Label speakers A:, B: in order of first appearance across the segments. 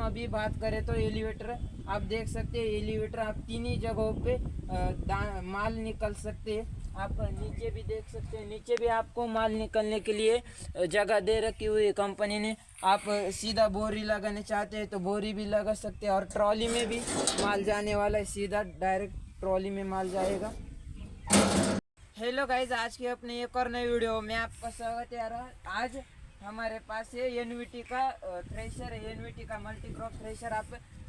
A: अभी बात करें तो एलिवेटर आप देख सकते हैं। एलिवेटर आप तीन ही जगहों पे माल निकल सकते हैं। आप नीचे भी देख सकते हैं, नीचे भी आपको माल निकलने के लिए जगह दे रखी हुई है कंपनी ने। आप सीधा बोरी लगाने चाहते हैं तो बोरी भी लगा सकते हैं, और ट्रॉली में भी माल जाने वाला है, सीधा डायरेक्ट ट्रॉली में माल जाएगा। हेलो गाइज, आज की अपने एक और नई वीडियो में आपका स्वागत है। यार आज हमारे पास ये एनवीटी का थ्रेशर है, एनवीटी का मल्टी क्रॉप थ्रेशर आप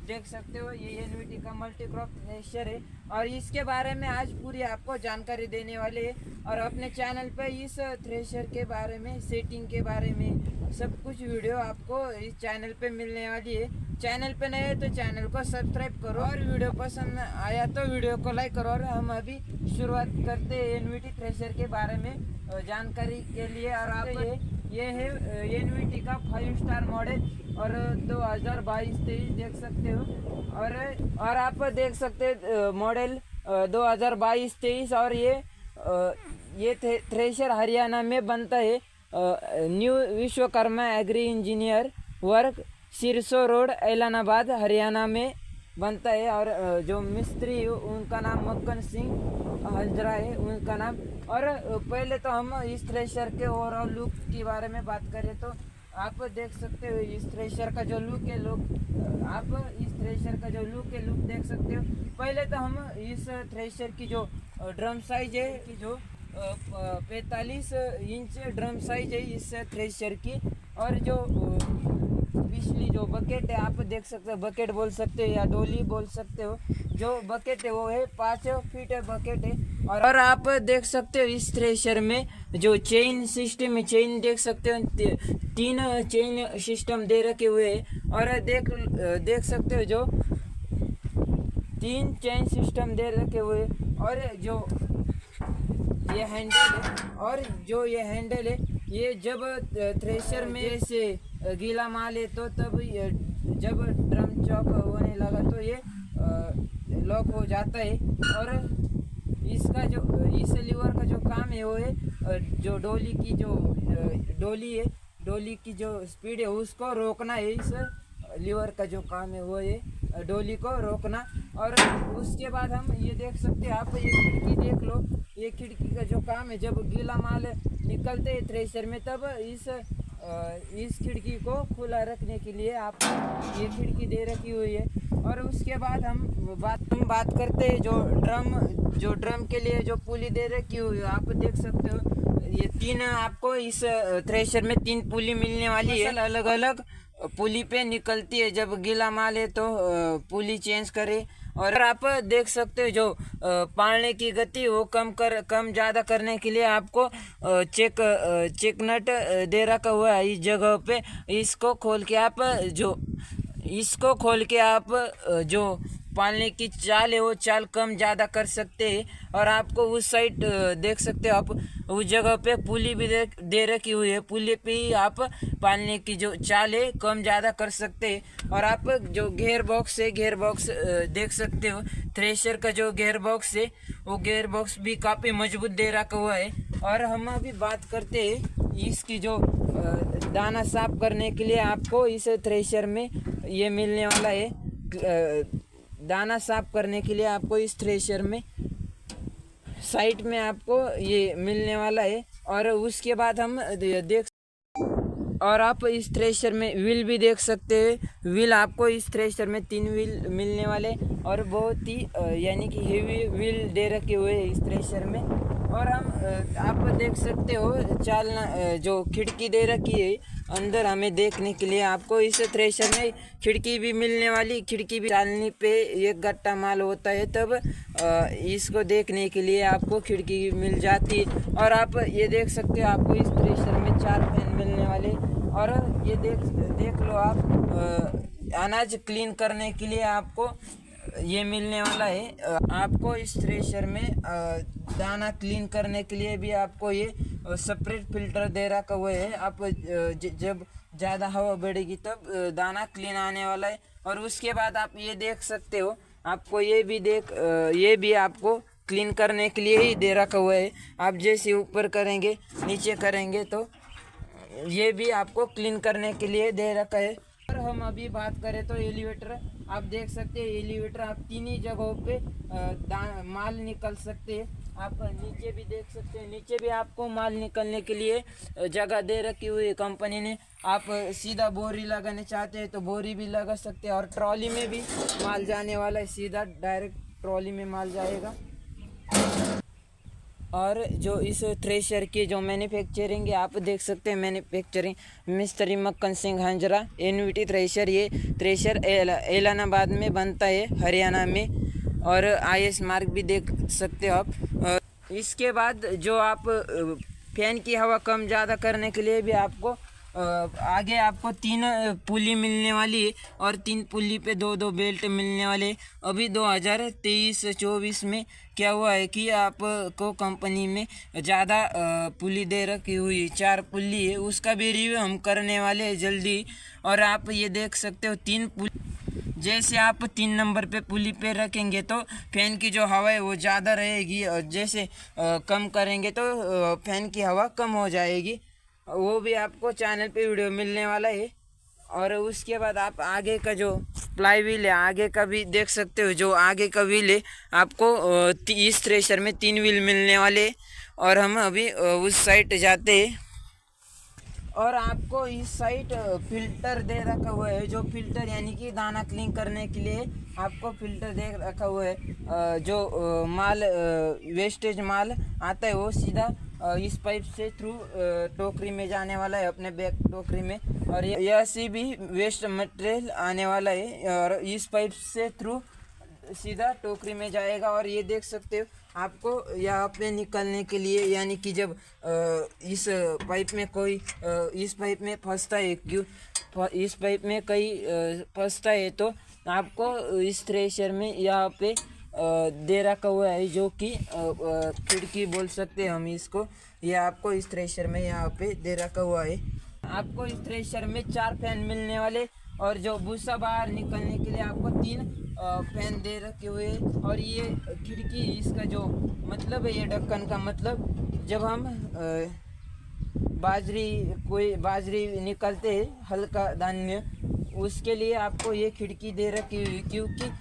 A: देख सकते हो। ये एनवीटी का मल्टी क्रॉप थ्रेशर है और इसके बारे में आज पूरी आपको जानकारी देने वाले हैं। और अपने चैनल पे इस थ्रेशर के बारे में, सेटिंग के बारे में सब कुछ वीडियो आपको इस चैनल पे मिलने वाली है। चैनल पे नए तो चैनल को सब्सक्राइब करो, और वीडियो पसंद आया तो वीडियो को लाइक करो। और हम अभी शुरुआत करते हैं एनवीटी थ्रेशर के बारे में जानकारी के लिए। और आप ये है एनवीटी का 5 स्टार मॉडल और 2022-23 देख सकते हो। और आप देख सकते हैं मॉडल 2022-23। और ये थ्रेशर हरियाणा में बनता है। New Vishwakarma agri engineer work, Sirsa road, Ellenabad, Haryana में बनता है। और जो मिस्त्री उनका नाम मक्खन सिंह हजरा है, उनका नाम। और पहले तो हम इस थ्रेशर के ओवरऑल लुक के बारे में बात करें तो आप देख सकते हो इस थ्रेशर का जो लुक है, आप इस थ्रेशर का जो लुक देख सकते हो। पहले तो हम इस थ्रेशर की जो ड्रम साइज है कि जो 45 इंच ड्रम साइज है इस थ्रेशर की। और जो पिछली जो बकेट है आप देख सकते हो, बकेट बोल सकते हो या डोली बोल सकते हो। जो बकेट है वो है 5 फीट बकेट है। और आप देख सकते हो इस थ्रेशर में जो चेन सिस्टम है, चेन देख सकते हो, 3 चेन सिस्टम दे रखे हुए हैं। और देख सकते हो जो 3 चेन सिस्टम दे रखे हुए। और जो ये हैंडल है, और जो ये हैंडल है ये जब थ्रेशर में जैसे गीला माल है तो तब जब ड्रम चॉक होने लगा तो ये लॉक हो जाता है। और इसका जो इस लीवर का जो काम है वो है जो डोली की जो डोली की जो स्पीड है उसको रोकना है। इस लीवर का जो काम है वो है डोली को रोकना। और उसके बाद हम ये देख सकते हैं, आप ये खिड़की देख लो। ये खिड़की का जो काम है, जब गीला माल निकलते हैं थ्रेशर में तब इस खिड़की को खुला रखने के लिए आप ये खिड़की दे रखी हुई है। और उसके बाद हम बात करते हैं जो ड्रम के लिए जो पुली दे रखी हुई है। आप देख सकते हो ये 3 आपको इस थ्रेशर में 3 पुली मिलने वाली है। अलग अलग पुली पे निकलती है, जब गीला माल है तो पुली चेंज करे। और आप देख सकते हो जो पालने की गति वो कम ज़्यादा करने के लिए आपको चेक नट दे रखा हुआ है इस जगह पे। इसको खोल के आप जो पालने की चाल है वो चाल कम ज़्यादा कर सकते हैं। और आपको उस साइड देख सकते हो, आप उस जगह पे पुली भी दे रखी हुई है। पुली पे ही आप पालने की जो चाल है कम ज़्यादा कर सकते हैं। और आप जो गेयर बॉक्स है, गेयर बॉक्स देख सकते हो। थ्रेशर का जो गेयर बॉक्स है वो गेयर बॉक्स भी काफ़ी मजबूत दे रखा हुआ है। और हम अभी बात करते हैं इसकी जो दाना साफ करने के लिए आपको इस थ्रेशर में ये मिलने वाला है। दाना साफ करने के लिए आपको इस थ्रेशर में साइड में आपको ये मिलने वाला है। और उसके बाद हम और आप इस थ्रेशर में व्हील भी देख सकते हैं। व्हील आपको इस थ्रेशर में 3 व्हील मिलने वाले, और बहुत ही यानी कि हेवी व्हील दे रखे हुए हैं इस थ्रेशर में। और आप देख सकते हो चालना जो खिड़की दे रखी है अंदर हमें देखने के लिए, आपको इस थ्रेशर में खिड़की भी मिलने वाली। खिड़की भी डालने पे एक गट्टा माल होता है तब इसको देखने के लिए आपको खिड़की मिल जाती है। और आप ये देख सकते हो आपको इस थ्रेशर में 4 फैन मिलने वाले। और ये देख लो आप अनाज क्लीन करने के लिए आपको ये मिलने वाला है। आपको इस थ्रेशर में दाना क्लीन करने के लिए भी आपको ये सेपरेट फिल्टर दे रखा हुआ है। आप जब ज़्यादा हवा बढ़ेगी तब दाना क्लीन आने वाला है। और उसके बाद आप ये देख सकते हो, आपको ये भी आपको क्लीन करने के लिए ही दे रखा हुआ है। आप जैसे ऊपर करेंगे नीचे करेंगे तो ये भी आपको क्लीन करने के लिए दे रखा है। और हम अभी बात करें तो एलिवेटर आप देख सकते हैं, एलिवेटर आप तीन ही जगहों पे माल निकल सकते हैं। आप नीचे भी देख सकते हैं, नीचे भी आपको माल निकलने के लिए जगह दे रखी हुई है कंपनी ने। आप सीधा बोरी लगाने चाहते हैं तो बोरी भी लगा सकते हैं, और ट्रॉली में भी माल जाने वाला है, सीधा डायरेक्ट ट्रॉली में माल जाएगा। और जो इस थ्रेशर की जो मैन्युफैक्चरिंग है आप देख सकते हैं, मैन्युफैक्चरिंग मिस्त्री मक्खन सिंह हंजरा एनवीटी थ्रेशर। ये थ्रेशर एलानाबाद में बनता है, हरियाणा में, और IS मार्क भी देख सकते हो आप। इसके बाद जो आप फैन की हवा कम ज़्यादा करने के लिए भी आपको आगे आपको 3 पुली मिलने वाली है, और 3 पुली पे 2-2 बेल्ट मिलने वाले। अभी 2023-24 में क्या हुआ है कि आपको कंपनी में ज़्यादा पुली दे रखी हुई 4 पुली है, उसका भी रिव्यू हम करने वाले हैं जल्दी। और आप ये देख सकते हो 3 पुली, जैसे आप 3 नंबर पे पुली पे रखेंगे तो फैन की जो हवा है वो ज़्यादा रहेगी, और जैसे कम करेंगे तो फैन की हवा कम हो जाएगी। वो भी आपको चैनल पे वीडियो मिलने वाला है। और उसके बाद आप आगे का जो प्लाई व्हील है आगे का भी देख सकते हो, जो आगे का व्हील है आपको इस थ्रेशर में 3 व्हील मिलने वाले। और हम अभी उस साइड जाते हैं, और आपको इस साइड फिल्टर दे रखा हुआ है, जो फिल्टर यानी कि दाना क्लीन करने के लिए आपको फिल्टर दे रखा हुआ है। जो माल वेस्टेज माल आता है वो सीधा इस पाइप से थ्रू टोकरी में जाने वाला है, अपने बैग टोकरी में। और यह से भी वेस्ट मटेरियल आने वाला है, और इस पाइप से थ्रू सीधा टोकरी में जाएगा। और ये देख सकते हो आपको यहाँ पे निकलने के लिए, यानी कि जब इस पाइप में कोई इस पाइप में फंसता है, क्यों इस पाइप में कहीं फंसता है तो आपको इस थ्रेशर में यहाँ पे दे रखा हुआ है, जो कि खिड़की बोल सकते हैं हम इसको। ये आपको इस थ्रेशर में यहाँ पे दे रखा हुआ है। आपको इस थ्रेशर में 4 फैन मिलने वाले, और जो भूसा बाहर निकलने के लिए आपको 3 फैन दे रखे हुए। और ये खिड़की, इसका जो मतलब है, ये ढक्कन का मतलब जब हम बाजरी निकलते हैं हल्का धान्य, उसके लिए आपको ये खिड़की दे रखी हुई, क्योंकि